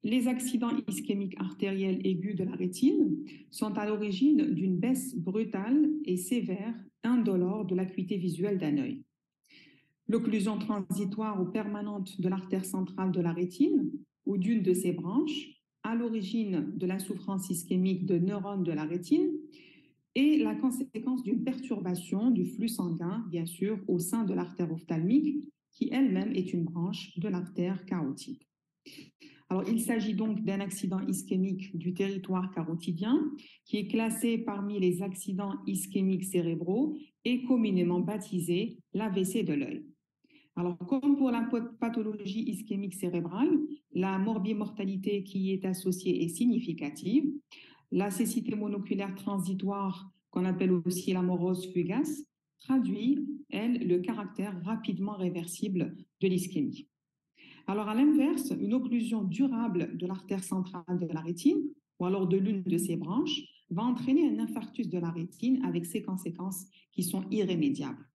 les accidents ischémiques artériels aigus de la rétine sont à l'origine d'une baisse brutale et sévère, indolore de l'acuité visuelle d'un œil. L'occlusion transitoire ou permanente de l'artère centrale de la rétine ou d'une de ses branches, à l'origine de l'insuffisance ischémique de neurones de la rétine, est la conséquence d'une perturbation du flux sanguin, bien sûr, au sein de l'artère ophtalmique, qui elle-même est une branche de l'artère carotide. Alors, il s'agit donc d'un accident ischémique du territoire carotidien qui est classé parmi les accidents ischémiques cérébraux et communément baptisé l'AVC de l'œil. Alors, comme pour la pathologie ischémique cérébrale, la morbimortalité qui y est associée est significative. La cécité monoculaire transitoire, qu'on appelle aussi la morose fugace, traduit, elle, le caractère rapidement réversible de l'ischémie. Alors, à l'inverse, une occlusion durable de l'artère centrale de la rétine, ou alors de l'une de ses branches, va entraîner un infarctus de la rétine avec ses conséquences qui sont irrémédiables.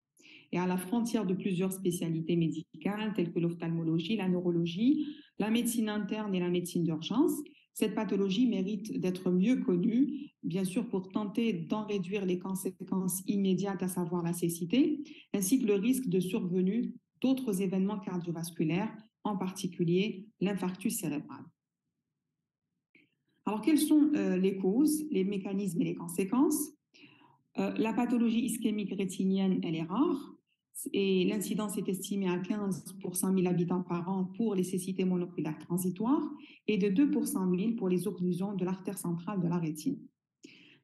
Et à la frontière de plusieurs spécialités médicales telles que l'ophtalmologie, la neurologie, la médecine interne et la médecine d'urgence, cette pathologie mérite d'être mieux connue, bien sûr pour tenter d'en réduire les conséquences immédiates, à savoir la cécité, ainsi que le risque de survenue d'autres événements cardiovasculaires, en particulier l'infarctus cérébral. Alors, quelles sont les causes, les mécanismes et les conséquences? La pathologie ischémique rétinienne, elle est rare et l'incidence est estimée à 15 pour 100 000 habitants par an pour les cécités monoculaires transitoires et de 2 pour 100 000 pour les occlusions de l'artère centrale de la rétine.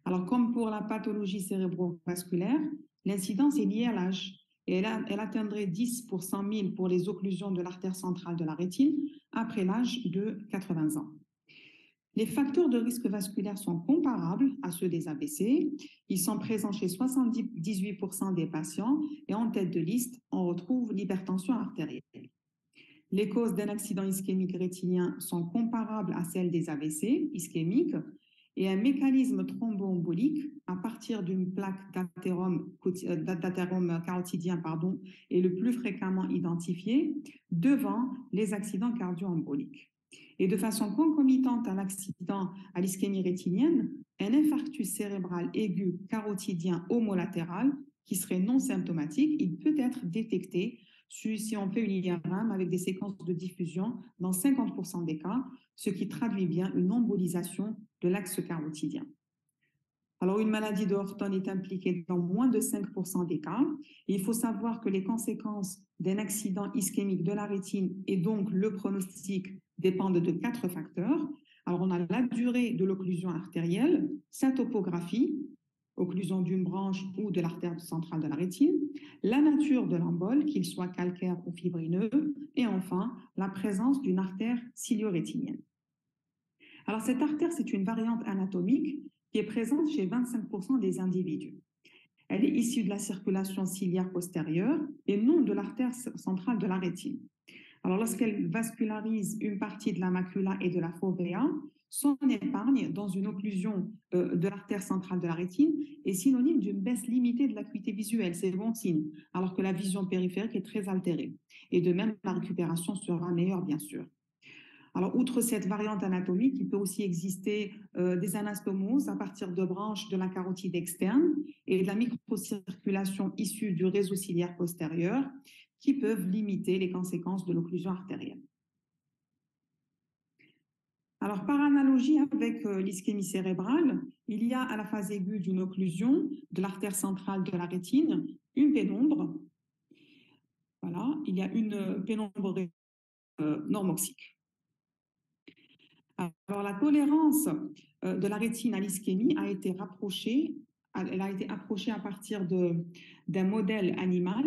Alors, comme pour la pathologie cérébrovasculaire, l'incidence est liée à l'âge et elle atteindrait 10 pour 100 000 pour les occlusions de l'artère centrale de la rétine après l'âge de 80 ans. Les facteurs de risque vasculaire sont comparables à ceux des AVC. Ils sont présents chez 78% des patients et en tête de liste, on retrouve l'hypertension artérielle. Les causes d'un accident ischémique rétinien sont comparables à celles des AVC ischémiques et un mécanisme thromboembolique à partir d'une plaque d'athérome carotidien est le plus fréquemment identifié devant les accidents cardio-emboliques. Et de façon concomitante à l'accident à l'ischémie rétinienne, un infarctus cérébral aigu carotidien homolatéral qui serait non symptomatique, il peut être détecté si on fait une IRM avec des séquences de diffusion dans 50% des cas, ce qui traduit bien une embolisation de l'axe carotidien. Alors, une maladie de Horton est impliquée dans moins de 5% des cas. Et il faut savoir que les conséquences d'un accident ischémique de la rétine et donc le pronostic dépendent de 4 facteurs. Alors, on a la durée de l'occlusion artérielle, sa topographie, occlusion d'une branche ou de l'artère centrale de la rétine, la nature de l'embole, qu'il soit calcaire ou fibrineux, et enfin, la présence d'une artère cilio-rétinienne. Alors, cette artère, c'est une variante anatomique qui est présente chez 25% des individus. Elle est issue de la circulation ciliaire postérieure et non de l'artère centrale de la rétine. Alors, lorsqu'elle vascularise une partie de la macula et de la fovea, son épargne dans une occlusion de l'artère centrale de la rétine est synonyme d'une baisse limitée de l'acuité visuelle, c'est bon signe, alors que la vision périphérique est très altérée. Et de même, la récupération sera meilleure, bien sûr. Alors, outre cette variante anatomique, il peut aussi exister des anastomoses à partir de branches de la carotide externe et de la microcirculation issue du réseau ciliaire postérieur qui peuvent limiter les conséquences de l'occlusion artérielle. Alors, par analogie avec l'ischémie cérébrale, il y a à la phase aiguë d'une occlusion de l'artère centrale de la rétine une pénombre. Voilà, il y a une pénombre normoxique. Alors, la tolérance de la rétine à l'ischémie a été approchée à partir d'un modèle animal.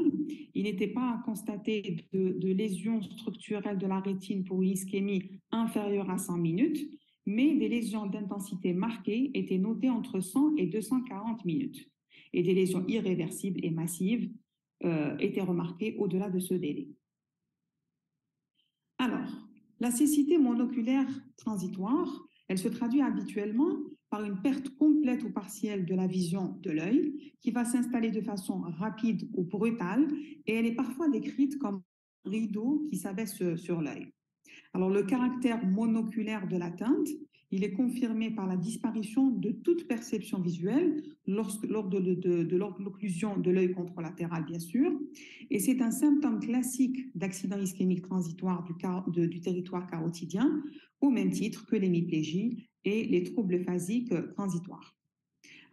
Il n'était pas constaté de lésions structurelles de la rétine pour une ischémie inférieure à 100 minutes, mais des lésions d'intensité marquée étaient notées entre 100 et 240 minutes. Et des lésions irréversibles et massives étaient remarquées au-delà de ce délai. Alors, la cécité monoculaire transitoire, elle se traduit habituellement par une perte complète ou partielle de la vision de l'œil qui va s'installer de façon rapide ou brutale et elle est parfois décrite comme un rideau qui s'abaisse sur l'œil. Alors, le caractère monoculaire de l'atteinte, il est confirmé par la disparition de toute perception visuelle lors de l'occlusion de l'œil contralatéral, bien sûr. Et c'est un symptôme classique d'accident ischémique transitoire du territoire carotidien, au même titre que l'hémiplégie et les troubles phasiques transitoires.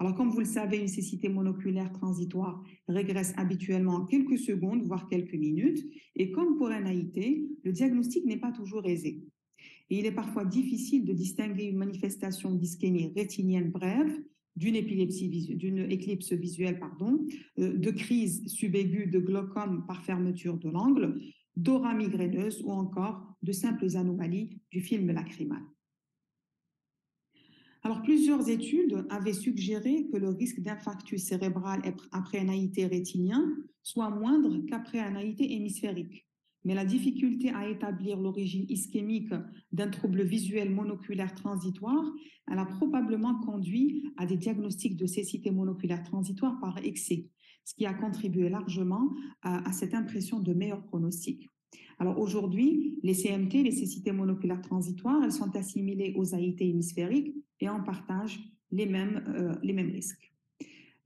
Alors, comme vous le savez, une cécité monoculaire transitoire régresse habituellement en quelques secondes, voire quelques minutes. Et comme pour un AIT, le diagnostic n'est pas toujours aisé. Et il est parfois difficile de distinguer une manifestation d'ischémie rétinienne brève d'une éclipse visuelle, de crise subaiguë de glaucome par fermeture de l'angle, d'aura migraineuse ou encore de simples anomalies du film lacrymal. Alors, plusieurs études avaient suggéré que le risque d'infarctus cérébral après un AIT rétinien soit moindre qu'après un AIT hémisphérique. Mais la difficulté à établir l'origine ischémique d'un trouble visuel monoculaire transitoire, elle a probablement conduit à des diagnostics de cécité monoculaire transitoire par excès, ce qui a contribué largement à cette impression de meilleur pronostic. Alors aujourd'hui, les CMT, les cécités monoculaires transitoires, elles sont assimilées aux AIT hémisphériques et en partagent les mêmes risques.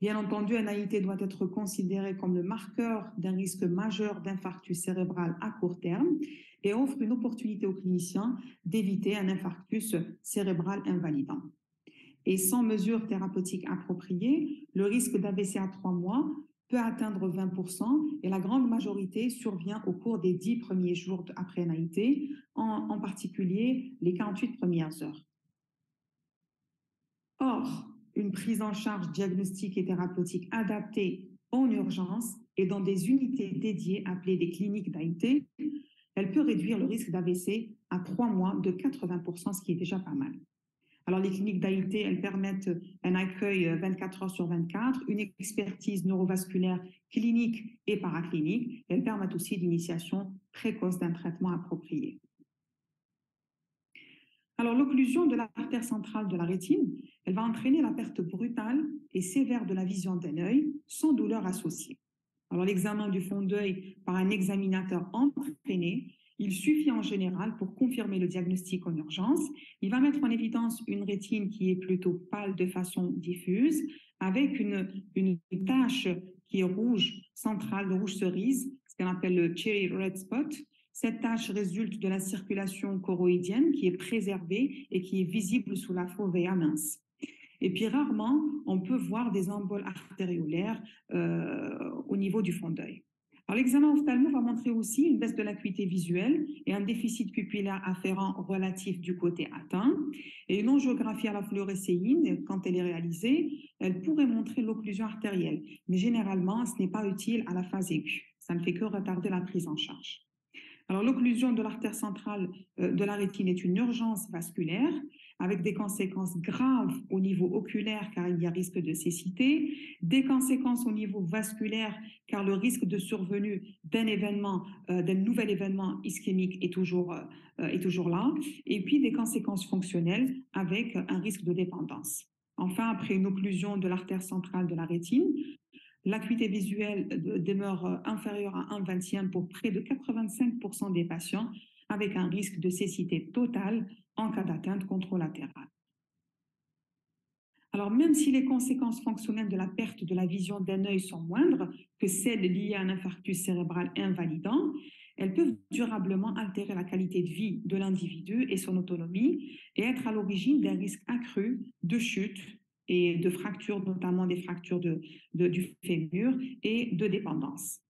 Bien entendu, un AIT doit être considéré comme le marqueur d'un risque majeur d'infarctus cérébral à court terme et offre une opportunité aux cliniciens d'éviter un infarctus cérébral invalidant. Et sans mesures thérapeutiques appropriées, le risque d'AVC à 3 mois peut atteindre 20% et la grande majorité survient au cours des 10 premiers jours après un AIT, en particulier les 48 premières heures. Or, une prise en charge diagnostique et thérapeutique adaptée en urgence et dans des unités dédiées appelées des cliniques d'AIT, elle peut réduire le risque d'AVC à 3 mois de 80%, ce qui est déjà pas mal. Alors, les cliniques d'AIT, elles permettent un accueil 24 heures sur 24, une expertise neurovasculaire clinique et paraclinique. Elles permettent aussi l'initiation précoce d'un traitement approprié. Alors, l'occlusion de l'artère centrale de la rétine, elle va entraîner la perte brutale et sévère de la vision d'un œil sans douleur associée. Alors, l'examen du fond d'œil par un examinateur entraîné, il suffit en général pour confirmer le diagnostic en urgence. Il va mettre en évidence une rétine qui est plutôt pâle de façon diffuse, avec une tache qui est rouge centrale, de rouge cerise, ce qu'on appelle le cherry red spot. Cette tache résulte de la circulation choroïdienne qui est préservée et qui est visible sous la fovea mince. Et puis rarement, on peut voir des emboles artériolaires au niveau du fond d'œil. Alors, l'examen ophtalmo va montrer aussi une baisse de l'acuité visuelle et un déficit pupillaire afférent relatif du côté atteint. Et une angiographie à la fluorescéine, quand elle est réalisée, elle pourrait montrer l'occlusion artérielle. Mais généralement, ce n'est pas utile à la phase aiguë. Ça ne fait que retarder la prise en charge. Alors, l'occlusion de l'artère centrale de la rétine est une urgence vasculaire avec des conséquences graves au niveau oculaire car il y a risque de cécité, des conséquences au niveau vasculaire car le risque de survenue d'un nouvel événement ischémique est toujours là, et puis des conséquences fonctionnelles avec un risque de dépendance. Enfin, après une occlusion de l'artère centrale de la rétine, l'acuité visuelle demeure inférieure à 1/20 pour près de 85% des patients, avec un risque de cécité totale en cas d'atteinte contralatérale. Alors, même si les conséquences fonctionnelles de la perte de la vision d'un œil sont moindres que celles liées à un infarctus cérébral invalidant, elles peuvent durablement altérer la qualité de vie de l'individu et son autonomie et être à l'origine d'un risque accru de chute et de fractures, notamment des fractures du fémur et de dépendance.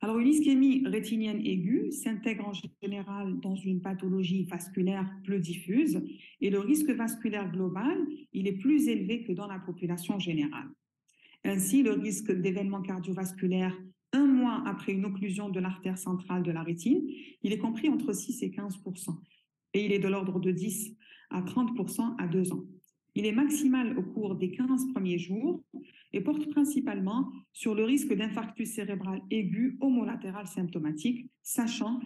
Alors, une ischémie rétinienne aiguë s'intègre en général dans une pathologie vasculaire plus diffuse et le risque vasculaire global, il est plus élevé que dans la population générale. Ainsi, le risque d'événements cardiovasculaires 1 mois après une occlusion de l'artère centrale de la rétine, il est compris entre 6 et 15%, et il est de l'ordre de 10 à 30% à 2 ans. Il est maximal au cours des 15 premiers jours et porte principalement sur le risque d'infarctus cérébral aigu homolatéral symptomatique, sachant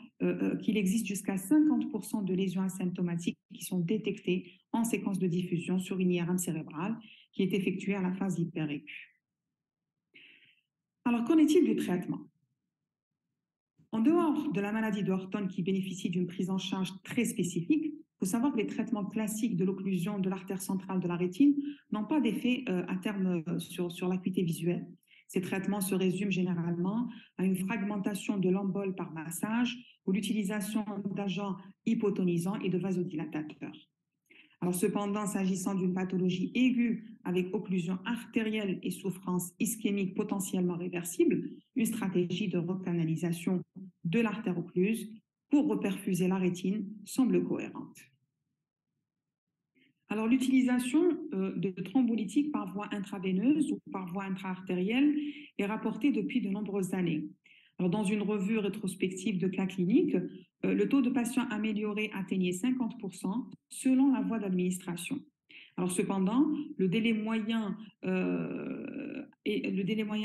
qu'il existe jusqu'à 50% de lésions asymptomatiques qui sont détectées en séquence de diffusion sur une IRM cérébrale qui est effectuée à la phase hyperaiguë. Alors, qu'en est-il du traitement? En dehors de la maladie de Horton qui bénéficie d'une prise en charge très spécifique, il faut savoir que les traitements classiques de l'occlusion de l'artère centrale de la rétine n'ont pas d'effet à terme sur l'acuité visuelle. Ces traitements se résument généralement à une fragmentation de l'embole par massage ou l'utilisation d'agents hypotonisants et de vasodilatateurs. Alors, cependant, s'agissant d'une pathologie aiguë avec occlusion artérielle et souffrance ischémique potentiellement réversible, une stratégie de recanalisation de l'artère occluse pour reperfuser la rétine semble cohérente. Alors, l'utilisation de thrombolytiques par voie intraveineuse ou par voie intra-artérielle est rapportée depuis de nombreuses années. Alors, dans une revue rétrospective de cas cliniques, le taux de patients améliorés atteignait 50% selon la voie d'administration. Alors, cependant, le délai moyen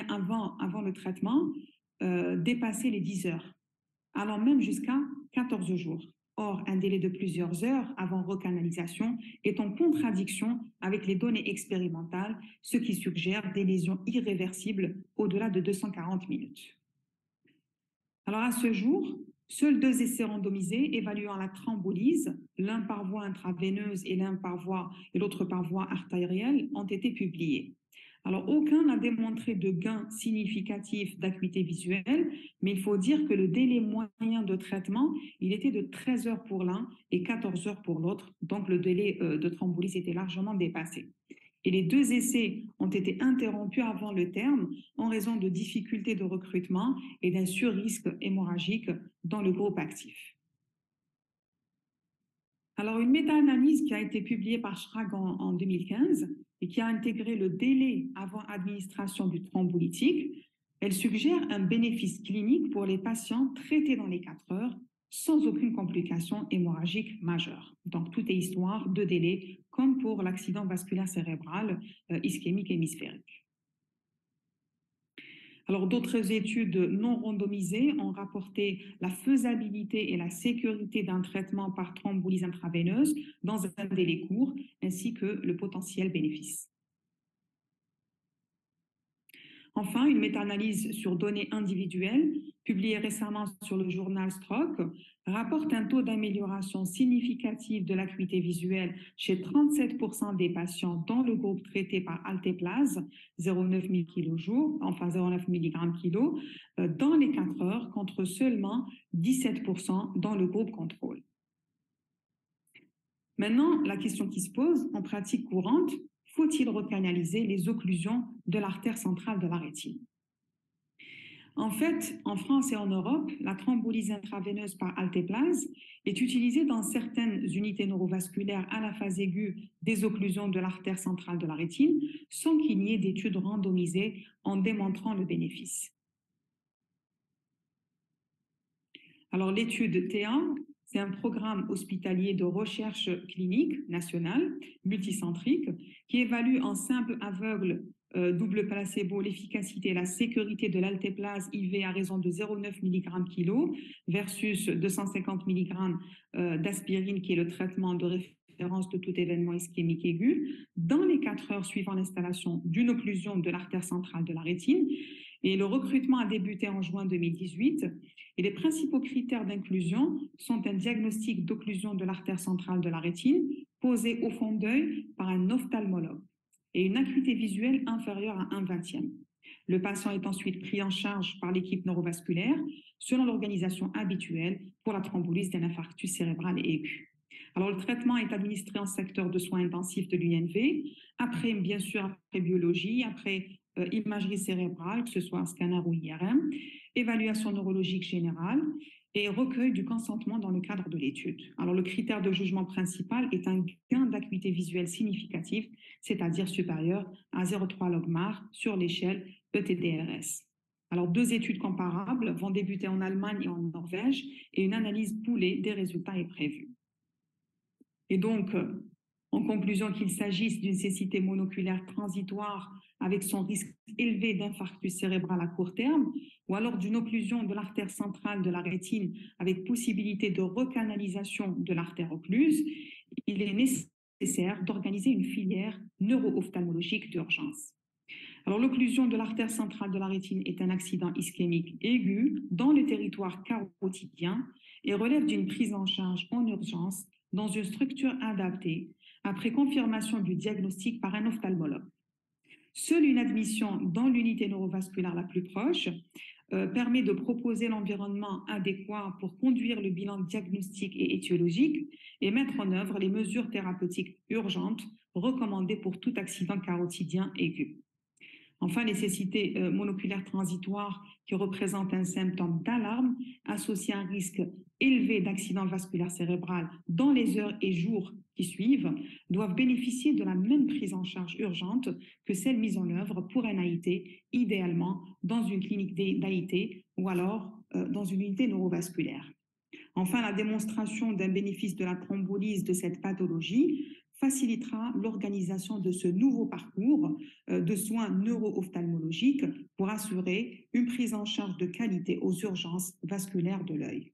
avant le traitement dépassait les 10 heures, allant même jusqu'à 14 jours. Or, un délai de plusieurs heures avant recanalisation est en contradiction avec les données expérimentales, ce qui suggère des lésions irréversibles au-delà de 240 minutes. Alors, à ce jour, seuls 2 essais randomisés évaluant la thrombolyse, l'un par voie intraveineuse et l'autre par voie artérielle, ont été publiés. Alors, aucun n'a démontré de gain significatif d'acuité visuelle, mais il faut dire que le délai moyen de traitement, il était de 13 heures pour l'un et 14 heures pour l'autre, donc le délai de thrombolyse était largement dépassé. Et les 2 essais ont été interrompus avant le terme en raison de difficultés de recrutement et d'un surrisque hémorragique dans le groupe actif. Alors, une méta-analyse qui a été publiée par Schrag en 2015 et qui a intégré le délai avant administration du thrombolytique, elle suggère un bénéfice clinique pour les patients traités dans les 4 heures sans aucune complication hémorragique majeure. Donc, tout est histoire de délai, comme pour l'accident vasculaire cérébral ischémique hémisphérique. Alors, d'autres études non randomisées ont rapporté la faisabilité et la sécurité d'un traitement par thrombolyse intraveineuse dans un délai court, ainsi que le potentiel bénéfice. Enfin, une méta-analyse sur données individuelles, publiée récemment sur le journal Stroke, rapporte un taux d'amélioration significatif de l'acuité visuelle chez 37% des patients dans le groupe traité par altéplase, 0,9 mg/kg, dans les 4 heures, contre seulement 17% dans le groupe contrôle. Maintenant, la question qui se pose en pratique courante, faut-il recanaliser les occlusions de l'artère centrale de la rétine? En fait, en France et en Europe, la thrombolyse intraveineuse par altéplase est utilisée dans certaines unités neurovasculaires à la phase aiguë des occlusions de l'artère centrale de la rétine, sans qu'il n'y ait d'études randomisées en démontrant le bénéfice. Alors, l'étude T1, c'est un programme hospitalier de recherche clinique nationale, multicentrique, qui évalue en simple aveugle double placebo l'efficacité et la sécurité de l'altéplase IV à raison de 0,9 mg/kg versus 250 mg d'aspirine, qui est le traitement de référence de tout événement ischémique aigu, dans les 4 heures suivant l'installation d'une occlusion de l'artère centrale de la rétine. Et le recrutement a débuté en juin 2018. Et les principaux critères d'inclusion sont un diagnostic d'occlusion de l'artère centrale de la rétine posé au fond d'œil par un ophtalmologue et une acuité visuelle inférieure à 1/20. Le patient est ensuite pris en charge par l'équipe neurovasculaire selon l'organisation habituelle pour la thrombolyse d'un infarctus cérébral aigu. Alors, le traitement est administré en secteur de soins intensifs de l'UNV, après, bien sûr, après biologie, après imagerie cérébrale, que ce soit un scanner ou IRM, évaluation neurologique générale et recueil du consentement dans le cadre de l'étude. Alors, le critère de jugement principal est un gain d'acuité visuelle significatif, c'est-à-dire supérieur à 0,3 logMAR sur l'échelle ETDRS. Alors, 2 études comparables vont débuter en Allemagne et en Norvège et une analyse poolée des résultats est prévue. Et donc, en conclusion, qu'il s'agisse d'une cécité monoculaire transitoire avec son risque élevé d'infarctus cérébral à court terme, ou alors d'une occlusion de l'artère centrale de la rétine avec possibilité de recanalisation de l'artère occluse, il est nécessaire d'organiser une filière neuro-ophtalmologique d'urgence. Alors, l'occlusion de l'artère centrale de la rétine est un accident ischémique aigu dans le territoire carotidien et relève d'une prise en charge en urgence dans une structure adaptée après confirmation du diagnostic par un ophtalmologue. Seule une admission dans l'unité neurovasculaire la plus proche permet de proposer l'environnement adéquat pour conduire le bilan diagnostique et étiologique et mettre en œuvre les mesures thérapeutiques urgentes recommandées pour tout accident carotidien aigu. Enfin, les cécités monoculaires transitoires qui représentent un symptôme d'alarme associé à un risque élevé d'accident vasculaire cérébral dans les heures et jours qui suivent doivent bénéficier de la même prise en charge urgente que celle mise en œuvre pour un AIT, idéalement dans une clinique d'AIT ou alors dans une unité neurovasculaire. Enfin, la démonstration d'un bénéfice de la thrombolyse de cette pathologie facilitera l'organisation de ce nouveau parcours de soins neuro-ophtalmologiques pour assurer une prise en charge de qualité aux urgences vasculaires de l'œil.